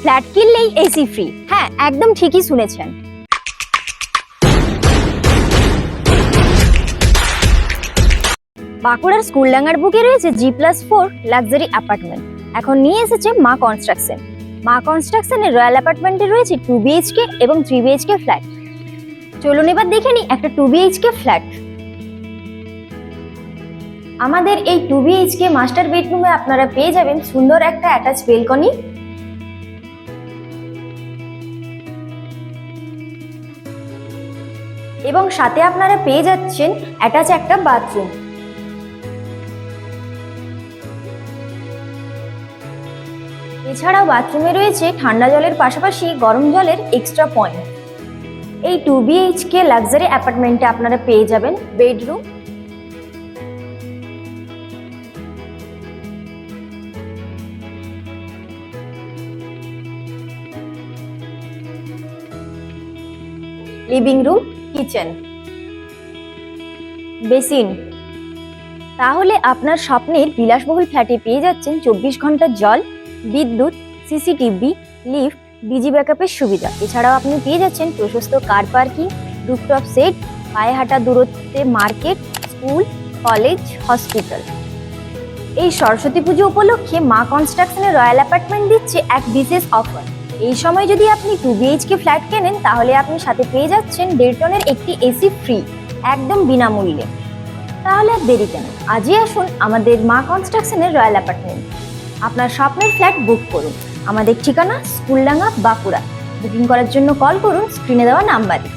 Flat কিনলেই AC free. হ্যাঁ, একদম ঠিকই শুনেছেন। বাঁকুড়ার স্কুলডাঙ্গার বুকে রয়েছে G+4 লাক্সারি অ্যাপার্টমেন্ট। এখন নিয়ে এসেছে মা কনস্ট্রাকশন। মা কনস্ট্রাকশনের রয়্যাল অ্যাপার্টমেন্টে রয়েছে 2 BHK এবং 3 BHK ফ্ল্যাট। চলুন এবার দেখে নিই একটা 2 BHK ফ্ল্যাট। আমাদের এই 2 BHK মাস্টার বেডরুমে আপনারা পেয়ে যাবেন সুন্দর একটা অ্যাটাচ বেলকনি, এবং সাথে আপনারা পেয়ে যাচ্ছেন অ্যাটাচ একটা বাথরুম। এছাড়াও বাথরুমে রয়েছে ঠান্ডা জলের পাশাপাশি গরম জলের এক্সট্রা পয়েন্ট। এই 2 BHK লাক্সারি অ্যাপার্টমেন্টে আপনারা পেয়ে যাবেন bedroom, living room, kitchen, basin. তাহলে আপনার স্বপ্নের বিলাসবহুল ফ্ল্যাটে পেয়ে যাচ্ছেন 24 ঘন্টা জল, বিদ্যুৎ, সিসিটিভি, লিফট, ডিজি ব্যাকআপের সুবিধা। এছাড়াও আপনি পেয়ে যাচ্ছেন প্রশস্ত কার পার্কিং, রুফটপ সেট, পায়ে হাঁটা দূরত্বে মার্কেট, স্কুল, কলেজ, হসপিটাল। এই সরস্বতী পুজো উপলক্ষে মা কনস্ট্রাকশনের রয়্যাল অ্যাপার্টমেন্ট দিচ্ছে এক বিশেষ অফার। এই সময় যদি আপনি 2 BHK ফ্ল্যাট কেনেন তাহলে আপনি সাথে পেয়ে যাচ্ছেন 1.5 টনের একটি এসি ফ্রি, একদম বিনামূল্যে। তাহলে আর দেরি কেন, আজই আসুন আমাদের মা কনস্ট্রাকশনের রয়্যাল অ্যাপার্টমেন্ট। আপনার স্বপ্নের ফ্ল্যাট বুক করুন। আমাদের ঠিকানা স্কুলডাঙ্গা, বাঁকুড়া। বুকিং করার জন্য কল করুন স্ক্রিনে দেওয়া নাম্বারে।